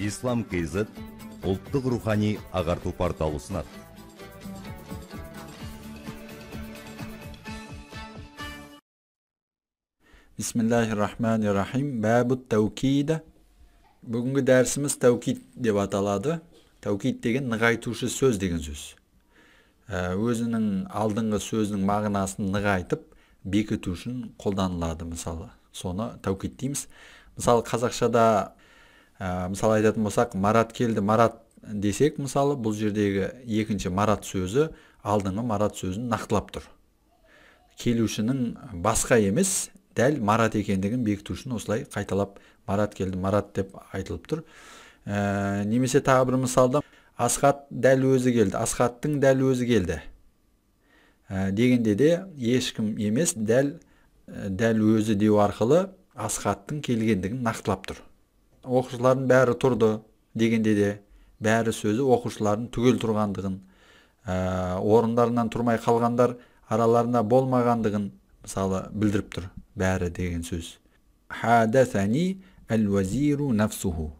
Ислам KZ ұлттық рухани ағарту порталы ұсынады. Бисмиллахир-рахманир-рахим. Бабут тәукид. Бүгінгі дәрісіміз тәукид деп аталады. Тәукид деген нығайтушы сөз деген сөз. Өзінің алдыңғы сөзінің мағынасын нығайтып, бекіту үшін қолданылады, мысалы. Соны тәукид дейміз. Мысалы, қазақшада мысалы айтатын болсақ, марат келді, марат десек, мысалы, бұл жердегі екінші марат сөзі алдыңғы марат сөзін нақтылап тұр. Келушінің басқа емес, дәл марат екендігін бекіту үшін осылай қайталап марат келді, марат деп айтылып тұр. Немесе тағы бір мысалда Асхат дәл өзі келді, Асхаттың дәл өзі келді дегенде де ешкім емес, дәл өзі деу арқылы Асхаттың келгендігін нақтылап тұр. Оқушылардың бәрі тұрды дегенде де бәрі сөзі оқушылардың түгел тұрғандығын, орындарынан тұрмай қалғандар араларында болмағандығын мысалы білдіріп тұр. Бәрі деген сөз. Хадасани әл-вазиру нафсуху.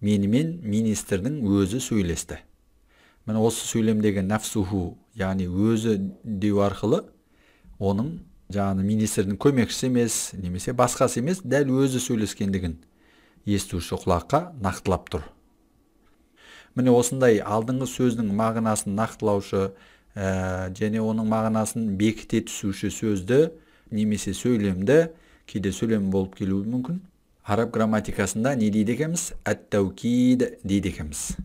Менімен министрдің өзі сөйлесті. Міне осы сөйлемдегі нафсуху, яғни өзі деу арқылы оның жаңағы министрдің көмекшісі емес, немесе басқасы емес, дәл өзі сөйлескендігін естуші құлаққа нақтылап тұр. Міне осындай алдыңғы сөздің мағынасын нақтылаушы және оның мағынасын бекіте түсуші сөзді немесе сөйлемді, кейде сөйлем болып келуі мүмкін. Араб грамматикасында не дейді екенбіз? Ат-тәукид дейді екенбіз.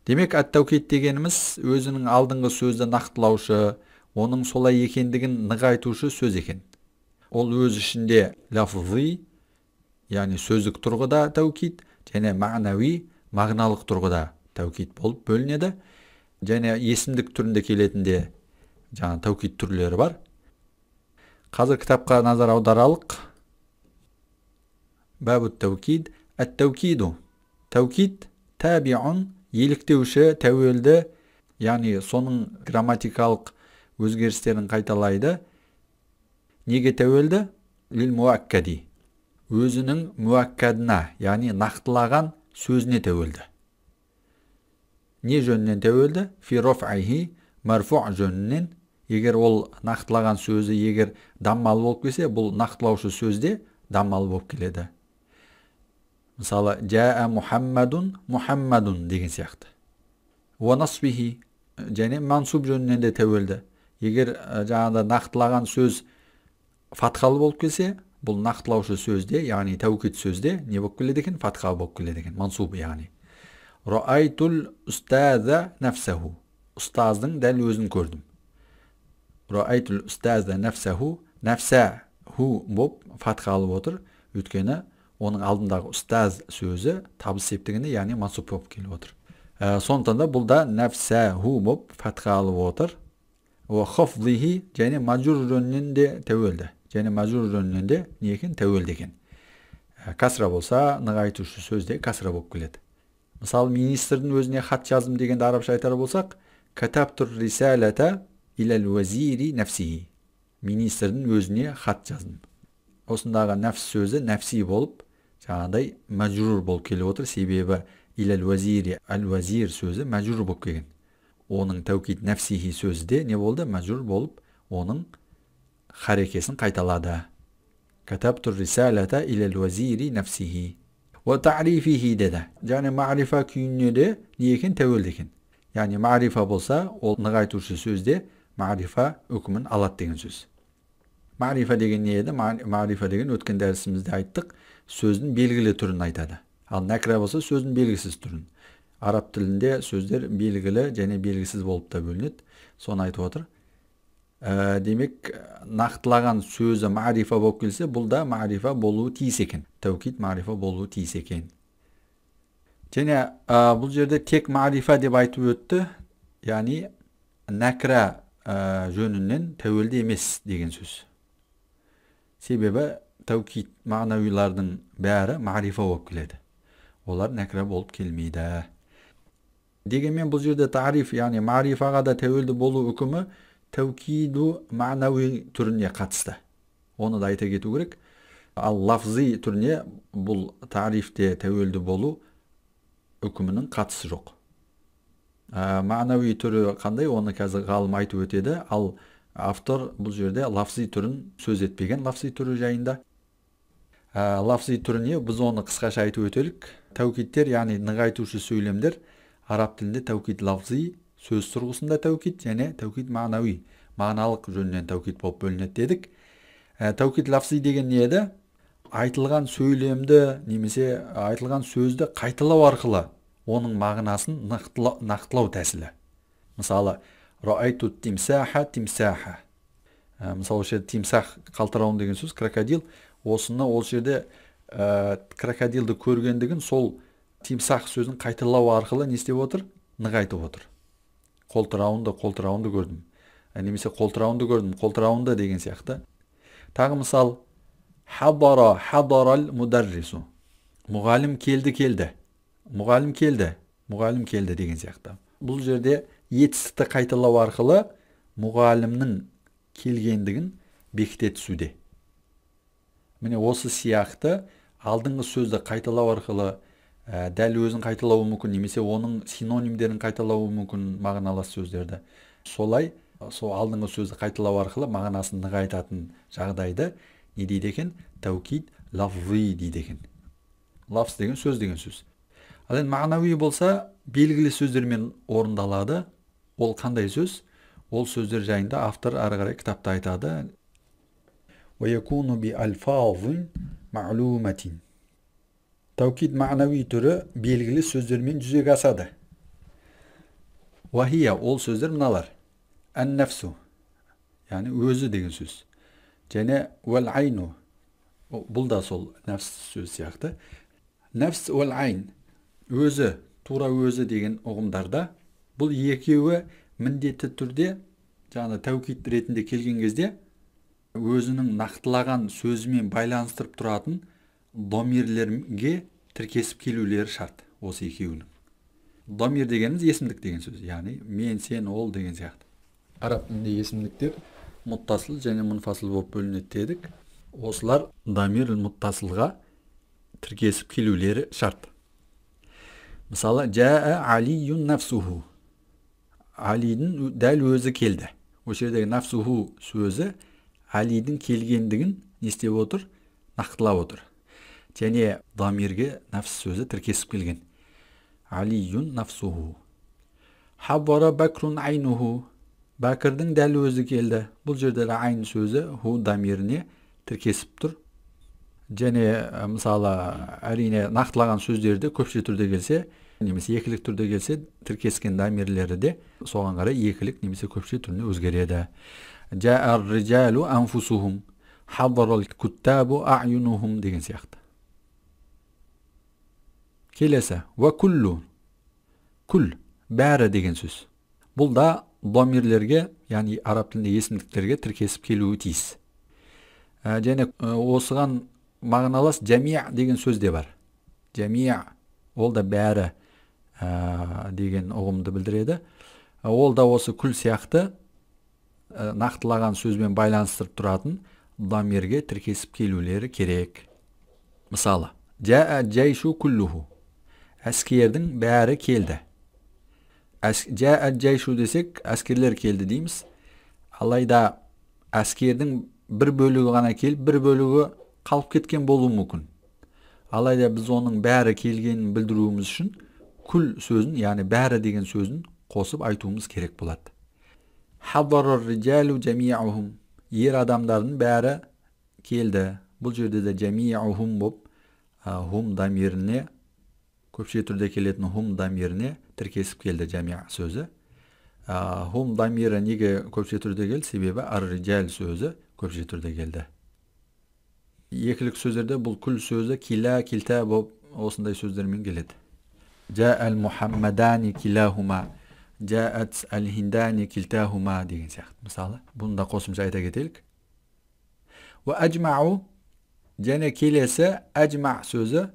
Демек, ат-тәукид дегеніміз өзінің алдыңғы сөзді нақтылаушы, оның солай екендігін нығайтушы сөз екен. Ол өз ішінде лафзи, яғни сөздік тұрғыда тәукид, және мағнауи, мағыналық тұрғыда тәукид болып бөлінеді. Және есімдік түрінде келетінде жаңа тәукид түрлері бар. Қазір кітапқа назар аударалық. Бабут тәукид. Ат-тәукиду. Тәукид табиун, еліктеуші, тәуелді, яғни соның грамматикалық өзгерістерін қайталайды. Неге тәуелді? Лил муаккади. Өзінің муаккадына, яғни нақтылаған сөзіне тәуелді. Не жөнінен тәуелді? Фи роф'айхи марфу' жөнінен. Егер ол нақтылаған сөзі егер даммал болып келсе, бұл нақтылаушы сөзде даммал болып келеді. Мысалы, жаа Мухаммадун, Мухаммадун деген сияқты. Ва насбихи, және мансуб жөнінен де тәуелді. Егер жаңағыда нақтылаған сөз фатхалы болып келсе, бұл нақтылаушы сөзде, яғни тәукид сөзде не болып келеді екен? Фатха болып келеді екен, мансуб яғни. Раайтул устаза нафсаху. Ұстаздың дәл өзін көрдім. Раайтул устаза нафсаху. Нафсаху боп фатхалы отыр. Өйткені оның алдындағы ұстаз сөзі табыс септігінде, яғни мансуб болып келіп отыр. Сондықтан да бұл да нафсаху боп фатхалы отыр. Ва хафзихи, және мажур жөнінен де тәуелді. Және мажур жөнінен де не екен? Тәуелді екен. Касра болса, нығайтушы сөзде касра болып келеді. Мысалы, министрдің өзіне хат жаздым дегенде арабша айтар болсақ, катаптур рисалата илал вазири нафсихи. Министрдің өзіне хат жаздым. Осындағы нафс сөзі нафси болып, жаңағыдай мәжрур болып келіп отыр. Себебі илал вазири, ал-вазир сөзі мәжрур болып келген. Оның тәукид нафсихи сөзі де не болды? Мәжрур болып, оның харекесін қайталады. Катаптур рисалата илал вазири нафсихи. Ва ta'рифихи деді. Яғни мағрифа күйіне де не екен? Тәуелді екен. Яғни мағрифа болса, ол нығайтушы сөзде мағрифа үкімін алады деген сөз. Мағрифа деген не еді? Мағрифа деген өткен дәрісімізде айттық, сөздің белгілі түрін айтады. Ал нәкра болса, сөздің белгісіз түрін. Араб тілінде сөздер белгілі және белгісіз болып та бөлінеді. Соны айтып отыр. Демек, нақтылаған сөзі мағрифа болып келсе, бұл да мағрифа болуы тиіс екен. Тәукид мағрифа болуы тиіс екен. Және бұл жерде тек мағрифа деп айтып өтті, яғни нәкра жөнінен тәуелді емес деген сөз. Себебі тәукид мағнауилардың бәрі мағрифа болып келеді. Олар нәкра болып келмейді. Дегенмен бұл жерде тариф, яғни мағрифаға да тәуелді болу үкімі тәукиду мағнауи түріне қатысты. Оны да айта кету керек. Ал лафзи түріне бұл тарифте тәуелді болу үкімінің қатысы жоқ. Мағнауи түрі қандай, оны қазір ғалым айтып өтеді. Ал автор бұл жерде лафзи түрін сөз етпеген, лафзи түрі жайында. Лафзи түріне біз оны қысқаша айтып өтелік. Тәукиттер, яғни нығайтушы сөйлемдер, араб тілінде тәукит лафзи, сөз тұрғысында тәукит, және тәукит мағнауи, мағыналық жөнінен тәукит болып бөлінеді дедік. Тәукит лафзи деген не еді? Айтылған сөйлемді немесе айтылған сөзді қайталау арқылы оның мағынасын нақтылау тәсілі. Мысалы, раайту тимсаха тимсаха. Мысалы, жерде тимсах қалтырауын деген сөз, крокодил. Осыны ол жерде крокодилді көргендігін сол тимсах сөзін қайталау арқылы не істеп отыр? Нығайтып отыр. Қолтырауынды көрдім. Немесе қолтырауынды көрдім, қолтырауынды деген сияқты. Тағы мысал, хадарал мударрису. Мұғалім келді. Мұғалім келді деген сияқты. Бұл жерде етістікті қайталау арқылы мұғалімнің келгендігін бекіте түсуде. Міне осы сияқты алдыңғы сөзді қайталау арқылы дәл өзін қайталауы мүмкін, немесе оның синонимдерін қайталауы мүмкін мағыналас сөздерді. Солай, сол алдыңғы сөзді қайталау арқылы мағынасын нығайтатын жағдайды не дейді екен? Тәукит лафзи дейді екен. Лафз деген сөз деген сөз. Ал енді мағнауи болса, белгілі сөздермен орындалады. Ол қандай сөз? Ол сөздер жайында автор ары қарай кітапта айтады. وَيَكُونُ بِأَلْفَاظٍ مَعْلُومَةٍ. Тәукит мағнауи түрі белгілі сөздермен жүзеге асады. Вахия, ол сөздер мыналар. Ан-нафсу, яғни өзі деген сөз. Және уәл-айну, бұл да сол нафс сөз сияқты. Нафс уәл-айн, өзі, тура өзі деген ұғымдарда, бұл екеуі міндетті түрде, жаңағы тәукит ретінде келген кезде, өзінің нақтылаған сөзімен байланыстырып тұратын домирлерге тіркесіп келулері шарт, осы екеуінің. Домир дегеніміз есімдік деген сөз, яғни мен, сен, ол деген сияқты. Араб тілінде есімдіктер мұттасыл және мұнфасыл болып бөлінеді дедік. Осылар домир мұттасылға тіркесіп келулері шарт. Мысалы, жаа алиюн нафсуху. Алидің дәл өзі келді. Осы жердегі нафсуху сөзі Алидің келгендігін не істеп отыр? Нақтылап отыр. Және дамирге нафс сөзі тіркесіп келген. Алиюн нафсуху. Хаббара бәкрун айнуху. Бәкірдің дәл өзі келді. Бұл жерде айн сөзі ху дамиріне тіркесіп тұр. Және мысалы әрине нақтылаған сөздерді көпше түрде келсе, немесе екілік түрде келсе, тіркескен дамирлері де соған қарай екілік немесе көпше түріне өзгереді. Жаар риджалу анфусухум, хабарал куттабу а'юнухум деген сияқты. Келесі, ва куллу, күл, бәрі деген сөз. Бұл да домирлерге, яғни араб тілінде есімдіктерге тіркесіп келуі тиіс. Және осыған мағыналас жамия деген сөз де бар. Жамия, ол да бәрі деген ұғымды білдіреді. Ол да осы күл сияқты нақтылаған сөзбен байланыстырып тұратын дамирге тіркесіп келулері керек. Мысалы, жаа жайшу күллуху. Әскердің бәрі келді. Жаа жайшу десек, әскерлер келді дейміз. Алайда әскердің бір бөлігі ғана келіп, бір бөлігі қалып кеткен болуы мүмкін. Алайда біз оның бәрі келгенін білдіруіміз үшін күл сөзін, яғни бәрі деген сөзін қосып айтуымыз керек болады. Хабарар риджалу жамиаухум. Ер адамдардың бәрі келді. Бұл жерде де жамиаухум боп, хум дамиріне, көпше түрде келетін хум дамиріне тіркесіп келді жамиа сөзі. Хум дамирі неге көпше түрде келді? Себебі ар-риджал сөзі көпше түрде келді. Екілік сөздерде бұл күл сөзі кила, килта боп осындай сөздермен келеді. Жаал мухаммадани килахума. Жаат ал-хиндани килтахума деген сияқты. Мысалы, бұны да қосымша айта кетелік. Ва ажмау, және келесі ажма сөзі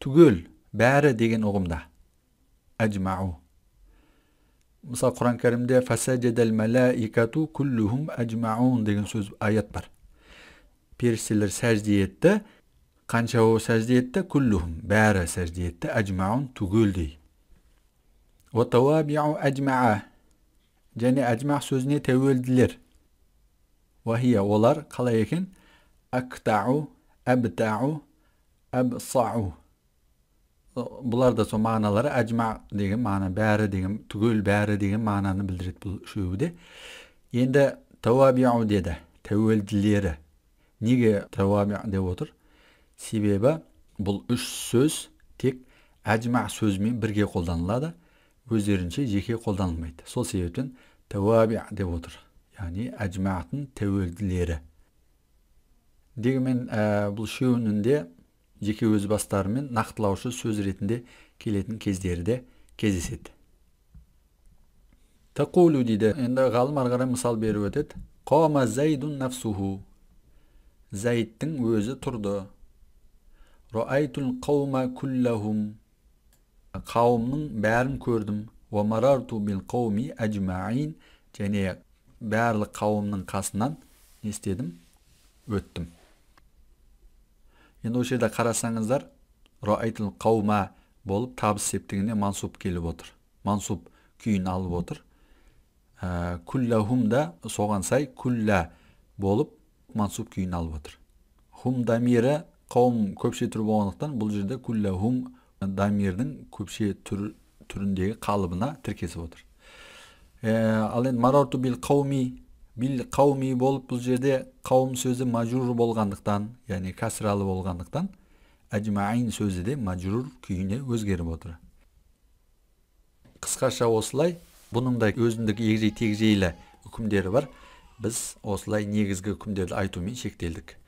түгел, бәрі деген ұғымда. Ажмау. Мысалы, Құран кәрімде фасаджадал малаикату куллухум ажмаун деген сөз аят бар. Періштелер сәжде етті, Qancha sajda etdi? Kulluhum. Bäri sajda etdi. Ajma'un tuguldi. Ve tawabi'u ajma'a. Jani ajma' sözüne teveldiler. Ve hiye olar qalay eken? Akta'u, abta'u, absa'u. Bular da so manaları ajma' degen mana, bäri degen, tugul bäri degen manany bildiret bu şöwde. Endi tawabi'u dedi. Teveldileri. Nige tawabi' dep otur? Sebebi bu üç söz tek ajma' sözüмен birge koldanılады. Özlerinçe jeke koldanılmaydı. Sol sebepten tawabi' dep otur. Yani ajma'tın teveldileri. Degmen bu şöwnünde jeke öz bastarымен naqtlauшы söz retinde kelетін кездері de кездеседі. Taqulu dedi. Endi galym argara misal berip ötet. Qama Zaydun nafsuhu. Zayd'in özü turdu. Ra'aytul qawma kullahum. Kavmның bärin gördüm. Ve marartu bil qawmi ajma'in. Jane bärli kavmның kasından ne istedim? Öttüm. Endi o şerde qarasaňyzlar ra'aytul qawma bolup tabys sepdiginde mansup kelip otur. Mansup küýün alyp otur. Kullahum da soğan say kulla bolup mansup küýün alyp otur. Hum damiri kavm köpçe türü bolgandyktan bul jerde kullahum damirinin köpçe türündeki kalıbına tirkesip otur. Al endi marartu bil qawmi bolup bul jerde kavm sözü majrur bolgandyktan, yani kasralı bolgandyktan ajma'in sözü de majrur küýüne özgerip otur. Kıskaça oslay, bunun da özündeki egri tegjeyle hükümleri var. Biz oslay negizgi hükümlerdi aytumen şekteldik.